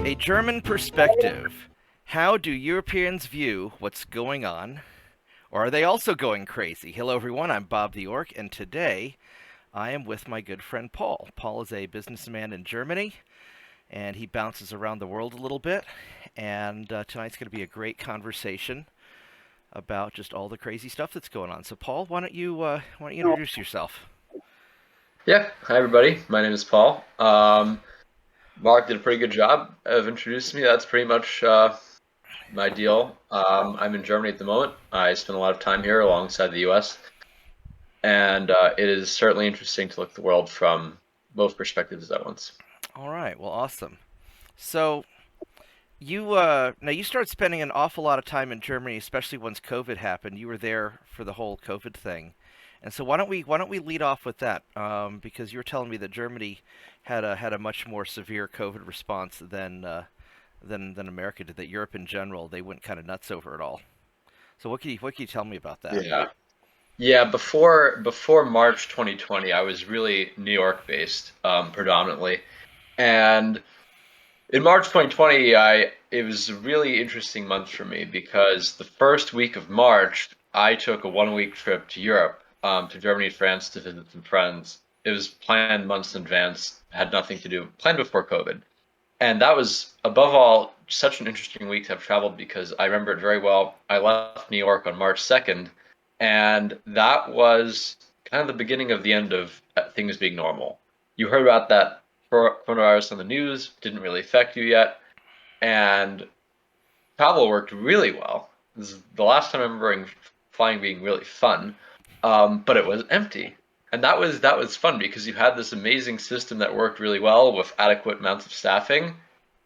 A German perspective. How do Europeans view what's going on? Or are they also going crazy? Hello, everyone. I'm Bobtheorc, and today I am with my good friend Paul. Paul is a businessman in Germany, and he bounces around the world a little bit. And tonight's going to be a great conversation about just all the crazy stuff that's going on. So, Paul, why don't you introduce yourself? Yeah, hi everybody. My name is Paul. Mark did a pretty good job of introducing me. That's pretty much my deal. I'm in Germany at the moment. I spend a lot of time here alongside the U.S., and it is certainly interesting to look at the world from both perspectives at once. All right. Well, awesome. So, now you started spending an awful lot of time in Germany, especially once COVID happened. You were there for the whole COVID thing, and so why don't we lead off with that? Because you were telling me that Germany had a much more severe COVID response than America did. That Europe in general, they went kind of nuts over it all. So what can you tell me about that? Yeah. Yeah, before March 2020, I was really New York based, predominantly. And in March 2020, it was a really interesting month for me because the first week of March, I took a 1 week trip to Europe, to Germany and France to visit some friends. It was planned months in advance, had nothing to do, planned before COVID. And that was, above all, such an interesting week to have traveled because I remember it very well. I left New York on March 2nd, and that was kind of the beginning of the end of things being normal. You heard about that coronavirus on the news, didn't really affect you yet, and travel worked really well. This is the last time I remember flying being really fun, but it was empty. And that was fun because you had this amazing system that worked really well with adequate amounts of staffing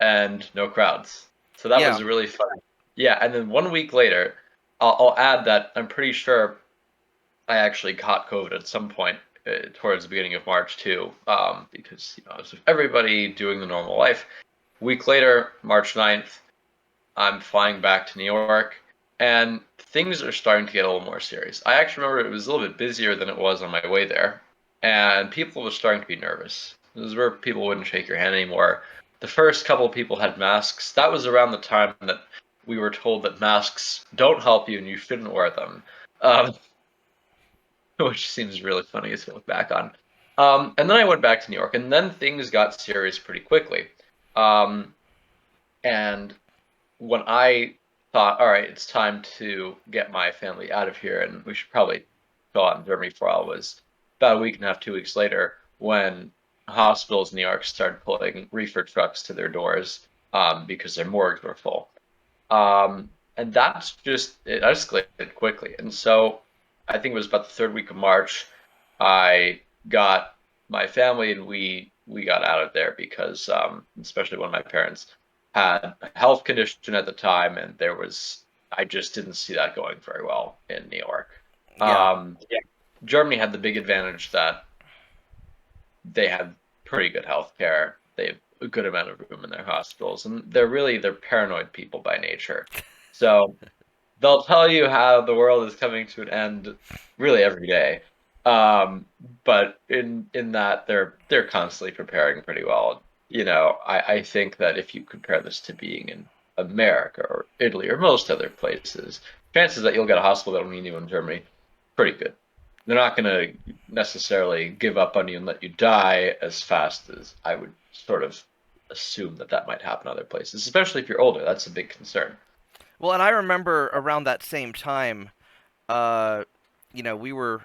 and no crowds. So that Yeah, was really fun. Yeah, and then 1 week later, I'll add that I'm pretty sure I actually caught COVID at some point towards the beginning of March too, because I was with everybody doing the normal life. Week later, March 9th, I'm flying back to New York, and things are starting to get a little more serious. I actually remember it was a little bit busier than it was on my way there, and people were starting to be nervous. This is where people wouldn't shake your hand anymore. The first couple of people had masks. That was around the time that we were told that masks don't help you and you shouldn't wear them, um, which seems really funny as to look back on. And then I went back to New York, and then things got serious pretty quickly. Um, and when I thought, all right, it's time to get my family out of here, and we should probably go out in Germany for a while, was about a week and a half, 2 weeks later, when hospitals in New York started pulling reefer trucks to their doors because their morgues were full. And that's just, it escalated quickly. And so I think it was about the third week of March, I got my family and we got out of there because especially when my parents had a health condition at the time, and I just didn't see that going very well in New York. yeah, Yeah. Germany had the big advantage that they have pretty good health care. They have a good amount of room in their hospitals, and they're paranoid people by nature. So they'll tell you how the world is coming to an end really every day. Um, but in that they're constantly preparing pretty well. I think that if you compare this to being in America or Italy or most other places, chances that you'll get a hospital that'll need you in Germany, pretty good. They're not going to necessarily give up on you and let you die as fast as I would sort of assume that might happen other places, especially if you're older. That's a big concern. well, and I remember around that same time, uh, you know, we were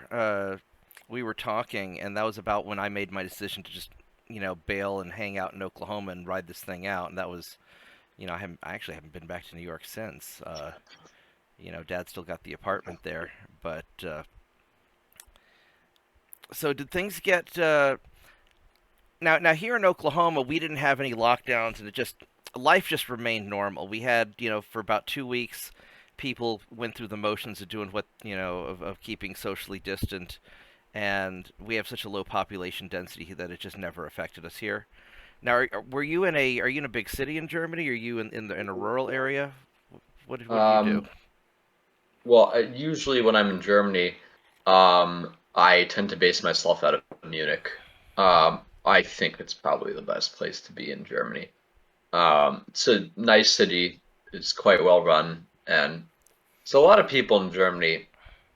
talking, and that was about when I made my decision to just bail and hang out in Oklahoma and ride this thing out, and that was I actually haven't been back to New York since. Dad still got the apartment there, but so did things get now here in Oklahoma? We didn't have any lockdowns, and life just remained normal. We had for about 2 weeks, people went through the motions of doing what of keeping socially distant, and we have such a low population density that it just never affected us here. Now, are you in a big city in Germany? Are you in a rural area? What did you do? Um, Well, usually when I'm in Germany, I tend to base myself out of Munich. I think it's probably the best place to be in Germany. It's a nice city. It's quite well run, and so a lot of people in Germany,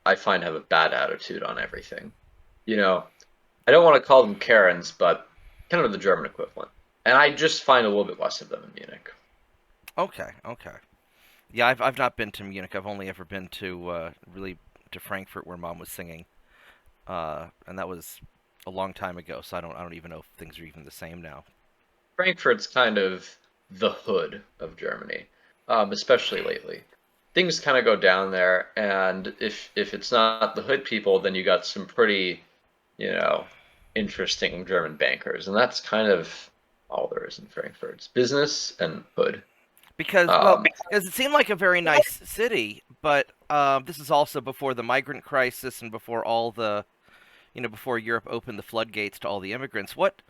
I find, have a bad attitude on everything. You know, I don't want to call them Karens, but kind of the German equivalent. And I just find a little bit less of them in Munich. Okay, okay. Yeah, I've not been to Munich. I've only ever been to really to Frankfurt, where Mom was singing, and that was a long time ago. So I don't even know if things are even the same now. Frankfurt's kind of the hood of Germany, especially lately. Things kind of go down there, and if it's not the hood people, then you got some pretty, you know, interesting German bankers, and that's kind of all there is in Frankfurt. It's business and hood. Because well, Um, because it seemed like a very nice city, but this is also before the migrant crisis and before all the before Europe opened the floodgates to all the immigrants. What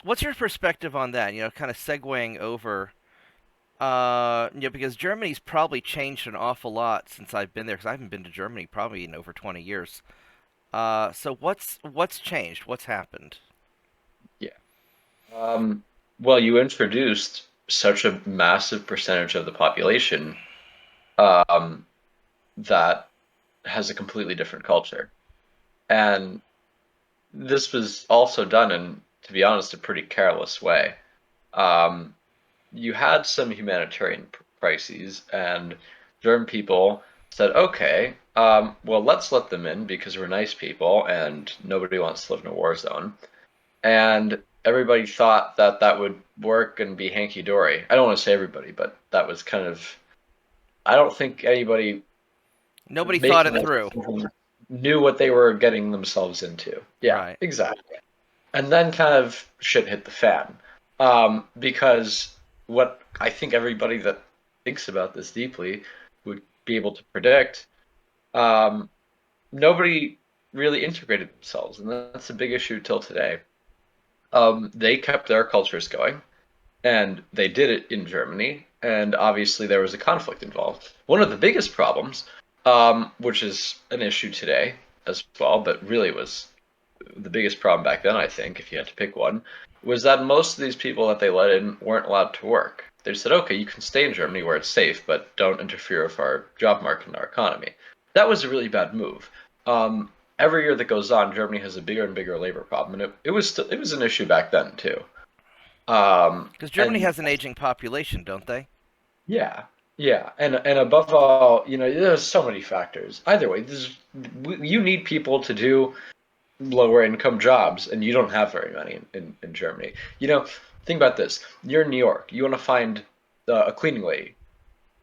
what's your perspective on that? Kind of segueing over. Because Germany's probably changed an awful lot since I've been there. Because I haven't been to Germany probably in over 20 years. So what's changed? What's happened? yeah. Um, well, you introduced such a massive percentage of the population um, that has a completely different culture. And this was also done in, to be honest, a pretty careless way. Um, you had some humanitarian crises, and German people said, okay, well, let's let them in because we're nice people and nobody wants to live in a war zone. And everybody thought that that would work and be hanky dory. I don't want to say everybody, but that was kind of, I don't think anybody Nobody thought making it those through. decisions knew what they were getting themselves into. Yeah, Right. exactly. And then kind of shit hit the fan. Because what I think everybody that thinks about this deeply would be able to predict, um, nobody really integrated themselves, and that's a big issue till today. They kept their cultures going, and they did it in Germany, and obviously there was a conflict involved. One of the biggest problems, which is an issue today as well, but really was the biggest problem back then, I think, if you had to pick one, was that most of these people that they let in weren't allowed to work. They said, okay, you can stay in Germany where it's safe, but don't interfere with our job market and our economy. That was a really bad move. Every year that goes on, Germany has a bigger and bigger labor problem, and it was an issue back then too. Because Germany And has an aging population, don't they? yeah, yeah, and above all, there's so many factors. Either way, you need people to do lower income jobs, and you don't have very many in Germany. Think about this. You're in New York. You want to find a cleaning lady.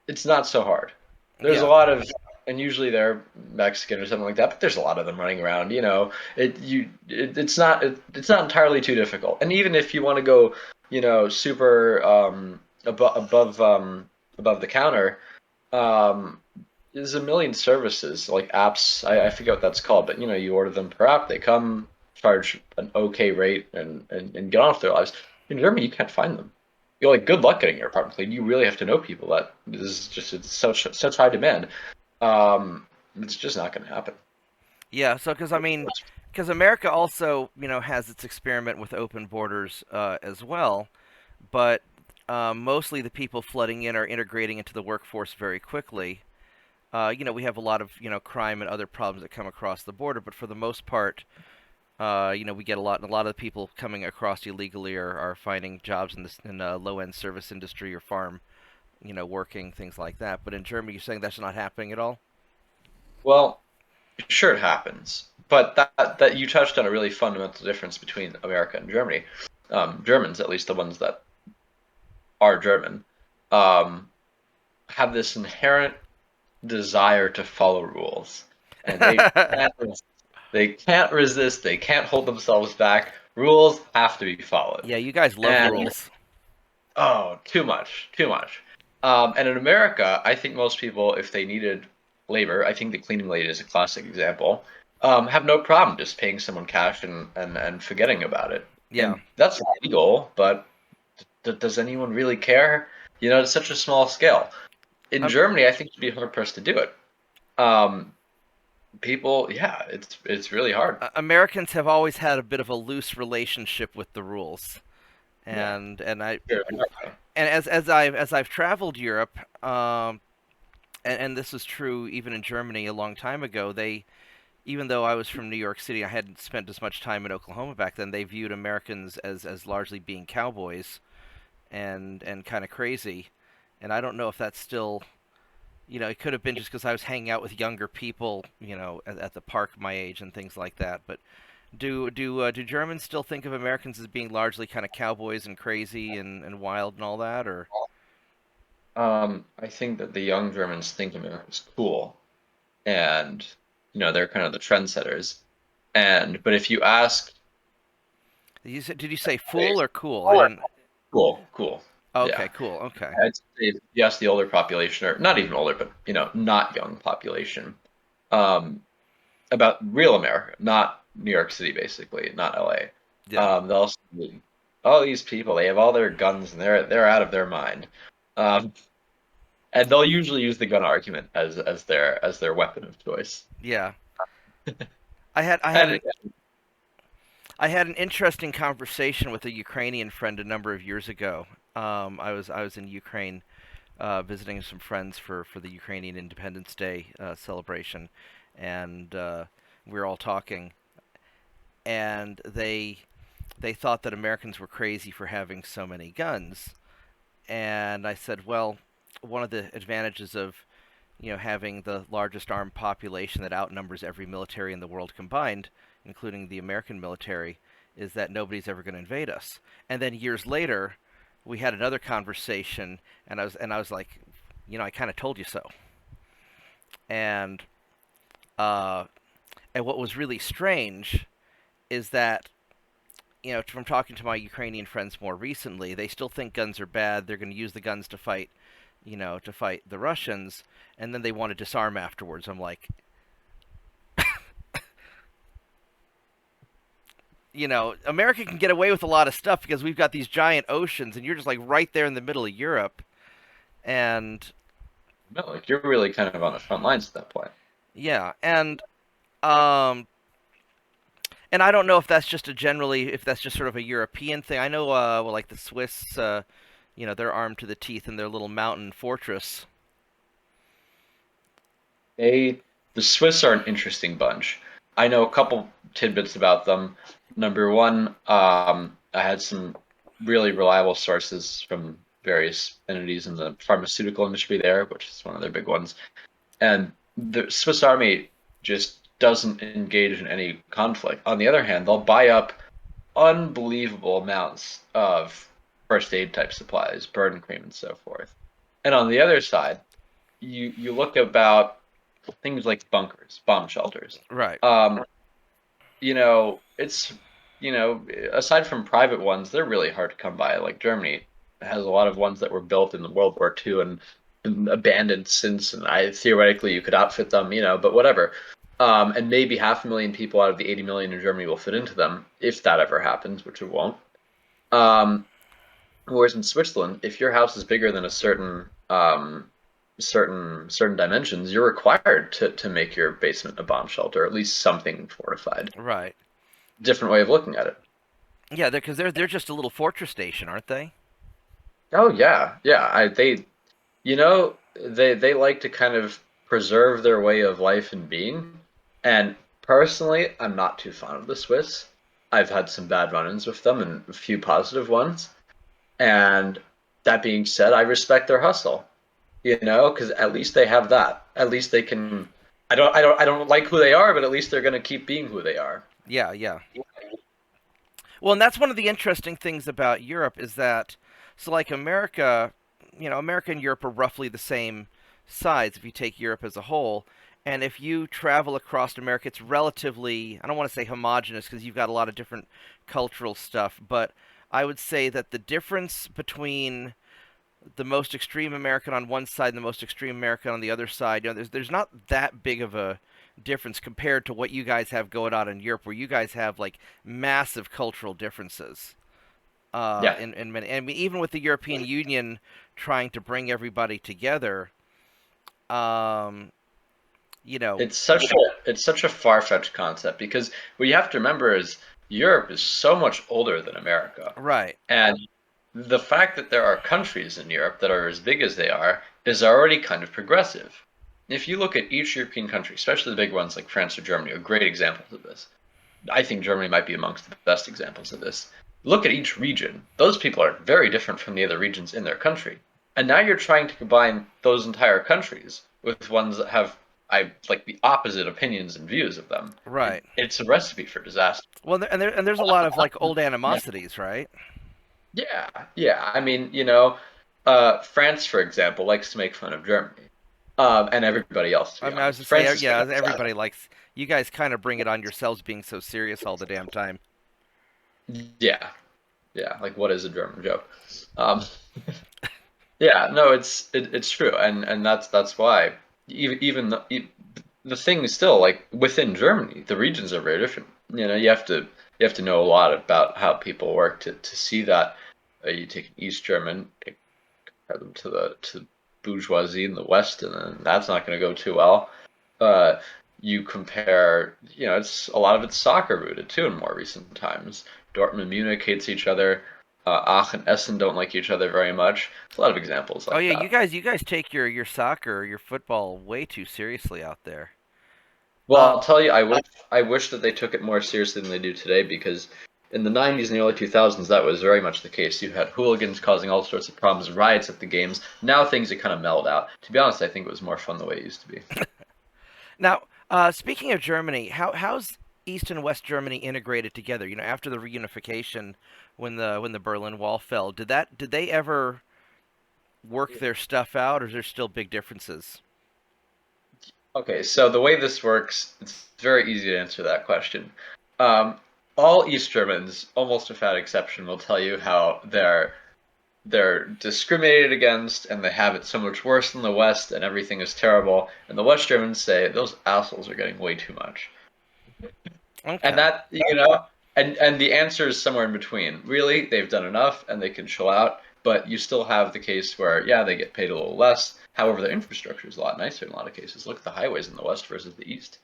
It's not so hard. There's a Yeah. lot of, and usually they're Mexican or something like that, but there's a lot of them running around. It's not entirely too difficult. And even if you want to go, super above the counter, um, there's a million services like apps. I forget what that's called, but you order them per app. They come, charge an okay rate, and get on with their lives. In Germany, you can't find them. You're like, good luck getting your apartment cleaned. You really have to know people. That this is just it's such high demand. It's just not going to happen. Yeah. So because America also has its experiment with open borders as well, but mostly the people flooding in are integrating into the workforce very quickly. We have a lot of crime and other problems that come across the border, but for the most part, we get a lot of the people coming across illegally are finding jobs in low end service industry or farm, working things like that. But in Germany, you're saying that's not happening at all. Well, sure, it happens, but that you touched on a really fundamental difference between America and Germany. Germans, at least the ones that are German, um, have this inherent desire to follow rules, and they can't resist. They can't hold themselves back. Rules have to be followed, Yeah, you guys love and rules. oh, too much, too much. And in America, I think most people, if they needed labor, I think the cleaning lady is a classic example, have no problem just paying someone cash and forgetting about it. Yeah. And that's legal, but does anyone really care? It's such a small scale. In Um, Germany, I think you'd be hard pressed to do it. Um, People, yeah, it's really hard. Americans have always had a bit of a loose relationship with the rules, Yeah. and I Sure, America. and as I've traveled Europe, and this was true even in Germany a long time ago. They Even though I was from New York City, I hadn't spent as much time in Oklahoma back then. They viewed Americans as largely being cowboys and kind of crazy. And I don't know if that's still, it could have been just because I was hanging out with younger people, at the park my age and things like that. But do Germans still think of Americans as being largely kind of cowboys and crazy and wild and all that, or? I think that the young Germans think America's cool, and they're kind of the trendsetters. But if you ask, Did you say hey, fool or cool? I didn't. cool, cool, Okay, yeah. cool. Okay. I'd say if you ask the older population, or not even older, but not young population, um, about real America, not New York City, basically, not LA. Yeah. They'll say, "Oh, these people, they have all their guns and they're out of their mind." Um, and they'll usually use the gun argument as their weapon of choice. Yeah. I had I had And an I had an interesting conversation with a Ukrainian friend a number of years ago. I was in Ukraine visiting some friends for the Ukrainian Independence Day celebration, and we were all talking, and they thought that Americans were crazy for having so many guns, and I said, well, one of the advantages of having the largest armed population that outnumbers every military in the world combined, including the American military, is that nobody's ever going to invade us. And then years later, we had another conversation, and I was like, I kind of told you so. And uh, and what was really strange is that from talking to my Ukrainian friends more recently, they still think guns are bad. They're going to use the guns to fight, to fight the Russians, and then they want to disarm afterwards. I'm like, America can get away with a lot of stuff because we've got these giant oceans, and you're just like right there in the middle of Europe. And no, like you're really kind of on the front lines at that point. yeah, um, and I don't know if that's just if that's just sort of a European thing. I know, well, like the Swiss, they're armed to the teeth in their little mountain fortress. They, the Swiss are an interesting bunch. I know a couple tidbits about them. Number one, I had some really reliable sources from various entities in the pharmaceutical industry there, which is one of their big ones. And the Swiss Army just doesn't engage in any conflict. On the other hand, they'll buy up unbelievable amounts of first aid type supplies, burn cream, and so forth. And on the other side, you look about things like bunkers, bomb shelters. Right. Um, it's aside from private ones, they're really hard to come by. Like Germany has a lot of ones that were built in the World War II and abandoned since, and I theoretically you could outfit them, but whatever. And maybe 500,000 people out of the 80 million in Germany will fit into them if that ever happens, which it won't. Um, Whereas in Switzerland, if your house is bigger than a certain dimensions, you're required to make your basement a bomb shelter, or at least something fortified. Right. Different way of looking at it. Yeah, they're just a little fortress station, aren't they? Oh yeah, yeah. They like to kind of preserve their way of life and being. And personally, I'm not too fond of the Swiss. I've had some bad run-ins with them and a few positive ones. And that being said, I respect their hustle. Because at least they have that. At least they can. I don't like who they are, but at least they're gonna keep being who they are. Yeah, yeah. Well, and that's one of the interesting things about Europe is that, so like America, America and Europe are roughly the same size if you take Europe as a whole. And if you travel across America, it's relatively, I don't want to say homogenous because you've got a lot of different cultural stuff, but I would say that the difference between the most extreme American on one side and the most extreme American on the other side, there's not that big of a difference compared to what you guys have going on in Europe, where you guys have like massive cultural differences. Yeah, In many, I mean, even with the European Union trying to bring everybody together, um, you know, it's such a far-fetched concept because what you have to remember is Europe is so much older than America. right, And the fact that there are countries in Europe that are as big as they are is already kind of progressive. If you look at each European country, especially the big ones like France or Germany, are great examples of this. I think Germany might be amongst the best examples of this. Look at each region. Those people are very different from the other regions in their country. And now you're trying to combine those entire countries with ones that have like the opposite opinions and views of them. Right. It's a recipe for disaster. Well, and there's a lot of like old animosities, right? Yeah, yeah. I mean, France, for example, likes to make fun of Germany, and everybody else, to I be mean, I was honest. to say, France is yeah, famous. everybody likes. You guys kind of bring it on yourselves being so serious all the damn time. Yeah, yeah. Like, what is a German joke? Um, yeah, no, it's true, and that's why the thing is still like within Germany, the regions are very different. You have to know a lot about how people work to see that. You take an East German, compare them to bourgeoisie in the West, and then that's not going to go too well. You compare, it's a lot of it's soccer rooted too in more recent times. Dortmund, Munich hates each other. Aachen, Essen don't like each other very much. There's a lot of examples Oh like yeah, that. you guys take your soccer, your football way too seriously out there. Well, Um, I'll tell you, I wish that they took it more seriously than they do today because in the 90s and the early 2000s, that was very much the case. You had hooligans causing all sorts of problems, riots at the games. Now things are kind of mellowed out. To be honest, I think it was more fun the way it used to be. Now, speaking of Germany, how's East and West Germany integrated together? You know, after the reunification, when the Berlin Wall fell, did they ever work their stuff out, or is there still big differences? Okay, so the way this works, it's very easy to answer that question. Um, all East Germans, almost without exception, will tell you how they're discriminated against and they have it so much worse than the West and everything is terrible. And the West Germans say those assholes are getting way too much. And Okay. that, and the answer is somewhere in between. Really, they've done enough and they can chill out, but you still have the case where, yeah, they get paid a little less. However, the infrastructure is a lot nicer in a lot of cases. Look at the highways in the West versus the East.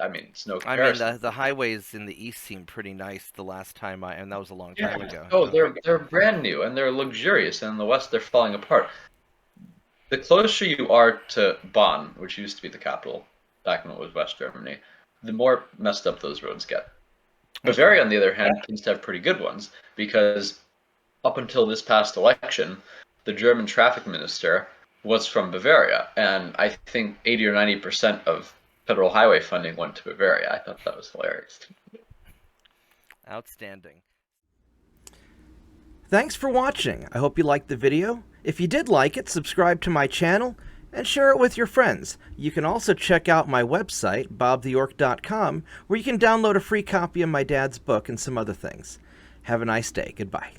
I mean, it's no I mean, comparison. the highways in the East seemed pretty nice the last time and that was a long time Yeah. ago. Oh, they're brand new and they're luxurious, and in the West they're falling apart. The closer you are to Bonn, which used to be the capital back when it was West Germany, the more messed up those roads get. Okay. Bavaria, on the other hand, tends to have pretty good ones because up until this past election, the German traffic minister was from Bavaria, and I think 80 or 90% of federal highway funding went to Bavaria. I thought that was hilarious. Outstanding. Thanks for watching. I hope you liked the video. If you did like it, subscribe to my channel and share it with your friends. You can also check out my website, bobtheorc.com, where you can download a free copy of my dad's book and some other things. Have a nice day. Goodbye.